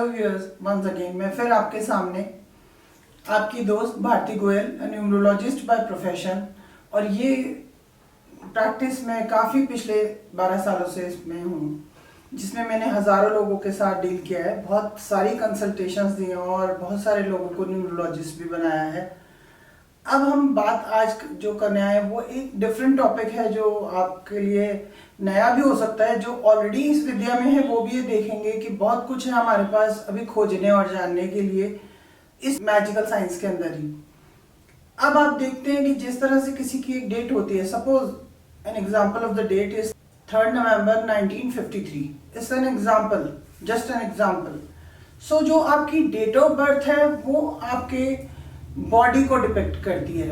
Hello viewers, once again मैं फिर आपके सामने आपकी दोस्त Bharti Goyal, numerologist by profession. और ये प्रैक्टिस में काफ़ी पिछले 12 सालों से इसमें हूँ, जिसमें मैंने हज़ारों लोगों के साथ डील किया है, बहुत सारी कंसल्टेशंस दी हैं और बहुत सारे लोगों को न्यूमरोलॉजिस्ट भी बनाया है। अब हम बात आज जो करने आए हैं वो एक डिफरेंट टॉपिक है जो आपके लिए नया भी हो सकता है। जो ऑलरेडी इस विद्या में है वो भी ये देखेंगे कि बहुत कुछ है हमारे पास अभी खोजने और जानने के लिए इस मैजिकल साइंस के अंदर ही। अब आप देखते हैं कि जिस तरह से किसी की एक डेट होती है, suppose an example of the date is 3 November 1953, it's an example, just an example. So जो आपकी डेट ऑफ बर्थ है वो आपके बॉडी को डिपेक्ट करती है।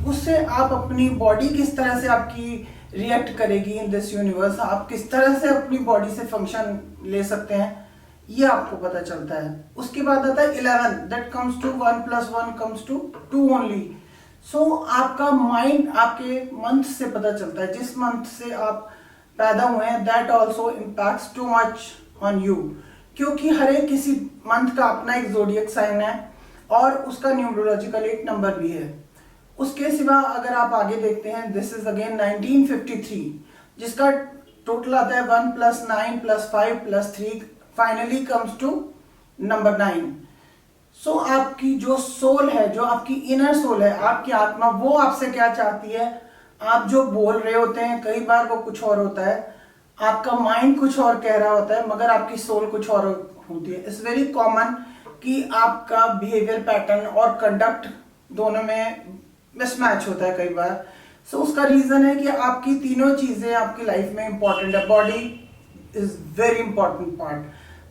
उससे आप अपनी बॉडी किस तरह से आपकी रिएक्ट करेगी इन दिस यूनिवर्स, आप किस तरह से अपनी बॉडी से फंक्शन ले सकते हैं, ये आपको पता चलता है। उसके बाद आता है 11, that comes to 1 + 1 comes to 2 only. So आपका माइंड आपके मंथ से पता चलता है, जिस मंथ से आप पैदा हुए हैं, that also impacts too much on you, क्योंकि हर एक किसी मंथ का अपना एक जोडियक साइन है और उसका न्यूमरोलॉजिकल एक नंबर भी है। उसके सिवा अगर आप आगे देखते हैं, दिस इज अगेन 1953, जिसका टोटल आता है 1 + 9 + 5 + 3 फाइनली कम्स टू नंबर 9। सो आपकी जो सोल है, जो आपकी इनर सोल है, आपकी आत्मा, वो आपसे क्या चाहती है। आप जो बोल रहे होते हैं कई बार वो कुछ और होता है, आपका माइंड कुछ और कह रहा होता है, मगर आपकी सोल कुछ और होती है। इट्स वेरी कॉमन कि आपका बिहेवियर पैटर्न और कंडक्ट दोनों में मिसमैच होता है कई बार। सो उसका रीजन है कि आपकी तीनों चीजें आपकी लाइफ में इंपॉर्टेंट है। Body is very important part,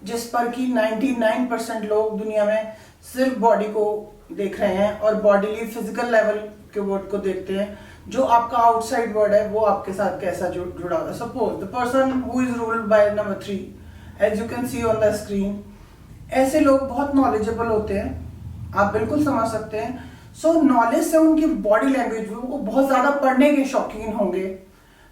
जिस पर कि 99% लोग दुनिया में सिर्फ बॉडी को देख रहे हैं और बॉडीली फिजिकल लेवल के वर्ड को देखते हैं। जो आपका आउटसाइड वर्ड है वो आपके साथ कैसा जुड़ा हुआ है। Suppose the person who is ruled by number 3, as you can see on the screen, ऐसे लोग बहुत नॉलेजेबल होते हैं, आप बिल्कुल समझ सकते हैं। सो नॉलेज से उनकी बॉडी लैंग्वेज, वो बहुत ज़्यादा पढ़ने के शौकीन होंगे,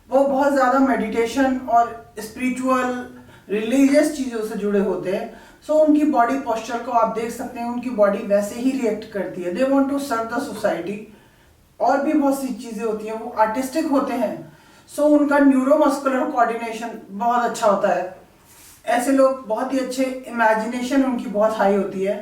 वो बहुत ज़्यादा मेडिटेशन और स्पिरिचुअल रिलीजियस चीज़ों से जुड़े होते हैं। सो उनकी बॉडी पोस्चर को आप देख सकते हैं, उनकी बॉडी वैसे ही रिएक्ट करती है। They want to serve the society. और भी बहुत सी चीज़ें होती हैं, वो आर्टिस्टिक होते हैं। सो उनका न्यूरोमस्कुलर कोऑर्डिनेशन बहुत अच्छा होता है। ऐसे लोग बहुत ही अच्छे, इमेजिनेशन उनकी बहुत हाई होती है।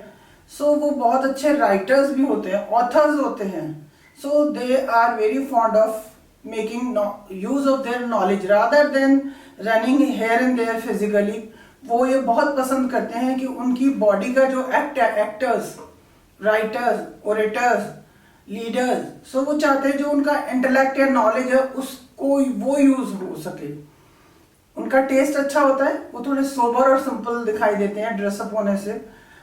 सो वो बहुत अच्छे राइटर्स भी होते हैं, ऑथर्स होते हैं। So they are very fond of making use of their knowledge rather than running here and there physically. वो ये बहुत पसंद करते हैं कि उनकी बॉडी का जो एक्टर्स, राइटर्स, ओरेटर्स, लीडर्स, सो वो चाहते हैं जो उनका इंटेलेक्ट या नॉलेज है उसको वो यूज हो सके। उनका टेस्ट अच्छा होता है, वो थोड़े सोबर और सिंपल दिखाई देते हैं ड्रेसअप होने से,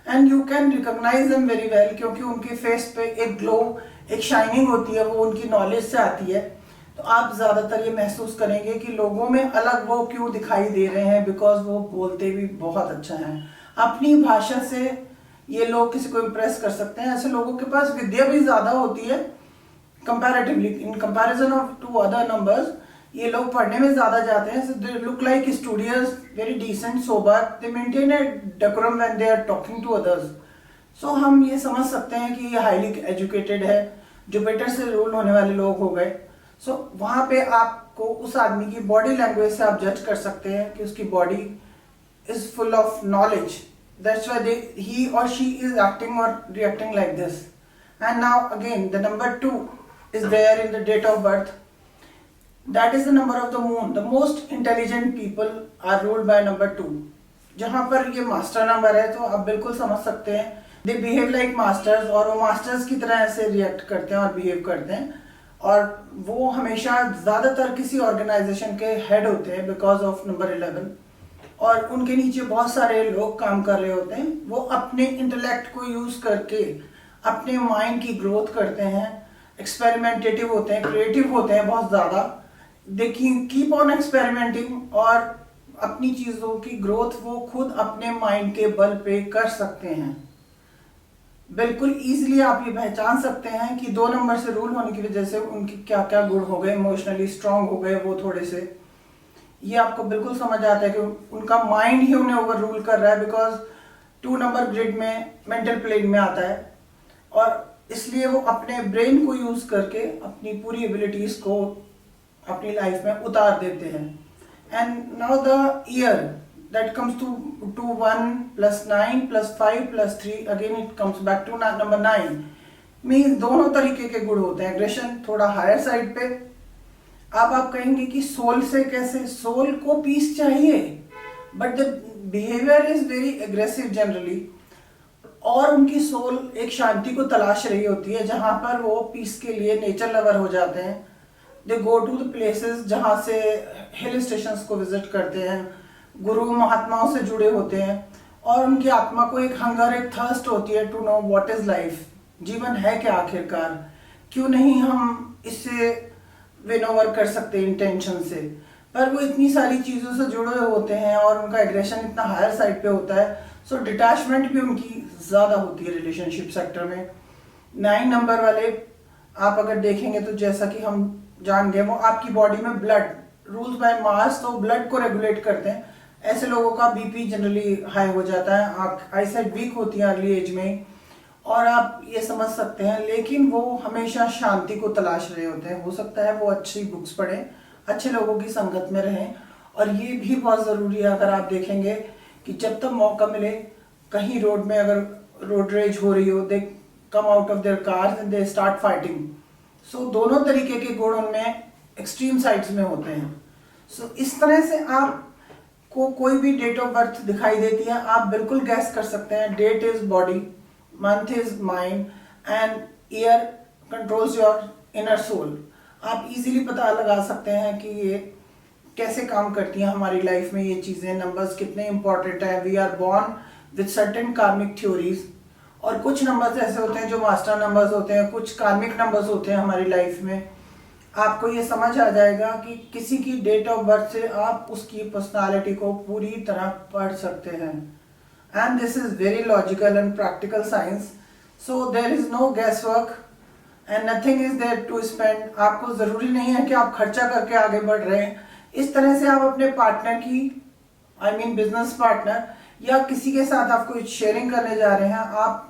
and you can recognise them very well, क्योंकि उनके फेस पे एक ग्लो, एक शाइनिंग होती है, वो उनकी नॉलेज से आती है। तो आप ज़्यादातर ये महसूस करेंगे कि लोगों में अलग वो क्यों दिखाई दे रहे हैं, बिकॉज वो बोलते भी बहुत अच्छा है। अपनी भाषा से ये लोग किसी को इम्प्रेस कर सकते हैं। ऐसे लोगों के पास विद्या भी ज़्यादा होती है comparatively, in comparison of to other numbers. ये लोग पढ़ने में ज़्यादा जाते हैं। They look like studious, very decent, sober, they maintain a decorum when they are talking to others. So हम ये समझ सकते हैं कि ये हाईली एजुकेटेड है, जुपिटर से रूल होने वाले लोग हो गए। सो वहाँ पे आपको उस आदमी की बॉडी लैंग्वेज से आप जज कर सकते हैं कि उसकी body is full of knowledge. That's why he और शी इज एक्टिंग और reacting like this. And now again the number 2 is there in the date of birth. That is the number of the moon. The most intelligent people are ruled by number 2. जहाँ पर ये master number है तो आप बिल्कुल समझ सकते हैं, they behave like masters, और वो मास्टर्स की तरह ऐसे रिएक्ट करते हैं और बिहेव करते हैं। और वो हमेशा ज़्यादातर किसी ऑर्गेनाइजेशन के हेड होते हैं बिकॉज ऑफ नंबर 11, और उनके नीचे बहुत सारे लोग काम कर रहे होते हैं। वो अपने इंटेलेक्ट को यूज़ करके अपने माइंड की ग्रोथ करते हैं, एक्सपेरिमेंटेटिव होते हैं, क्रिएटिव होते हैं बहुत ज़्यादा। दे कीप ऑन एक्सपेरिमेंटिंग, और अपनी चीज़ों की ग्रोथ वो खुद अपने माइंड के बल पे कर सकते हैं। बिल्कुल ईजिली आप ये पहचान सकते हैं कि 2 नंबर से रूल होने की वजह से उनकी क्या क्या गुण हो गए, इमोशनली स्ट्रांग हो गए वो थोड़े से। ये आपको बिल्कुल समझ आता है कि उनका माइंड ही उन्हें ओवर रूल कर रहा है, बिकॉज 2 नंबर ग्रिड में मेंटल प्लेन में आता है, और इसलिए वो अपने ब्रेन को यूज करके अपनी पूरी एबिलिटीज को अपनी लाइफ में उतार देते हैं। And now the year that comes to 1 + 9 + 5 + 3, again it comes back to number 9। Means दोनों तरीके के गुण होते हैं। एग्रेशन थोड़ा हायर साइड पे। अब आप कहेंगे कि सोल से कैसे? सोल को पीस चाहिए, but the behaviour is very aggressive generally, और उनकी सोल एक शांति को तलाश रही होती है, जहां पर वो पीस के लिए नेचर लवर हो जाते हैं। दे गो टू द प्लेसेस जहां से हिल स्टेशंस को विजिट करते हैं, गुरु महात्माओं से जुड़े होते हैं, और उनकी आत्मा को एक हंगर, एक थर्स्ट होती है to know what is life. जीवन है क्या आखिरकार? क्यों नहीं हम इससे विन ओवर कर सकते इंटेंशन से? पर वो इतनी सारी चीज़ों से जुड़े होते हैं और उनका एग्रेशन इतना हायर साइड पे होता है, सो डिटैचमेंट भी उनकी ज़्यादा होती है रिलेशनशिप सेक्टर में। 9 नंबर वाले आप अगर देखेंगे तो जैसा कि हम जान गए, वो आपकी बॉडी में ब्लड रूल्स बाय मास, तो ब्लड को रेगुलेट करते हैं। ऐसे लोगों का बीपी जनरली हाई हो जाता है, आईसाइट वीक होती है अर्ली एज में, और आप ये समझ सकते हैं। लेकिन वो हमेशा शांति को तलाश रहे होते हैं। हो सकता है वो अच्छी बुक्स पढ़ें, अच्छे लोगों की संगत में रहें, और ये भी बहुत ज़रूरी है। अगर आप देखेंगे कि जब तक मौका मिले, कहीं रोड में अगर रोड रेज हो रही हो, they come out of their cars and they start fighting. So दोनों तरीके के गुण उनमें एक्सट्रीम साइड्स में होते हैं। सो इस तरह से आपको कोई भी डेट ऑफ बर्थ दिखाई देती है, आप बिल्कुल गैस कर सकते हैं। Date is body, month is mind, and year controls your inner soul. आप इजीली पता लगा सकते हैं कि ये कैसे काम करती हैं हमारी लाइफ में ये चीज़ें। नंबर्स कितने इंपॉर्टेंट है। We are born with certain karmic theories, और कुछ नंबर्स ऐसे होते हैं जो मास्टर नंबर्स होते हैं, कुछ कार्मिक नंबर्स होते हैं हमारी लाइफ में। आपको ये समझ आ जाएगा कि किसी की डेट ऑफ बर्थ से आप उसकी पर्सनालिटी को पूरी तरह पढ़ सकते हैं। And this is very logical and practical science, so there is no guess work and nothing is there to spend. आपको ज़रूरी नहीं है कि आप खर्चा करके आगे बढ़ रहे हैं। इस तरह से आप अपने पार्टनर की, आई मीन बिजनेस पार्टनर, या किसी के साथ आप कोई शेयरिंग करने जा रहे हैं, आप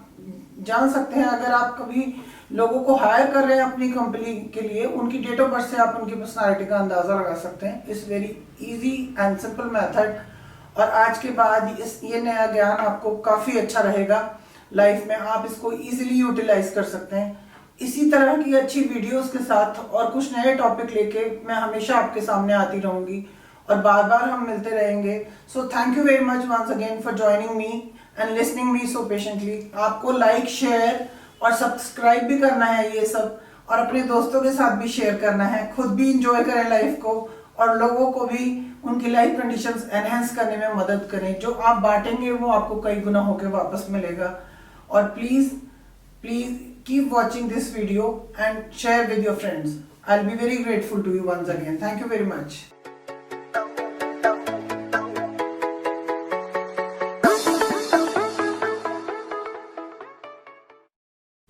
जान सकते हैं। अगर आप कभी लोगों को हायर कर रहे हैं अपनी कंपनी के लिए, उनकी डेट ऑफ बर्थ से आप उनकी पर्सनालिटी का अंदाज़ा लगा सकते हैं। It's very easy and simple method, और आज के बाद ये नया ज्ञान आपको काफ़ी अच्छा रहेगा लाइफ में। आप इसको इजीली यूटिलाइज कर सकते हैं। इसी तरह की अच्छी वीडियोस के साथ और कुछ नए टॉपिक लेके मैं हमेशा आपके सामने आती रहूंगी, और बार बार हम मिलते रहेंगे। So thank you very much once again for joining me and listening me so patiently. आपको लाइक, शेयर और सब्सक्राइब भी करना है ये सब, और अपने दोस्तों के साथ भी शेयर करना है। खुद भी इंजॉय करें लाइफ को, और लोगों को भी उनकी लाइफ कंडीशंस एनहेंस करने में मदद करें। जो आप बांटेंगे वो आपको कई गुना होकर वापस मिलेगा। और please keep watching this video and share with your friends. I'll be very grateful to you once again. Thank you very much.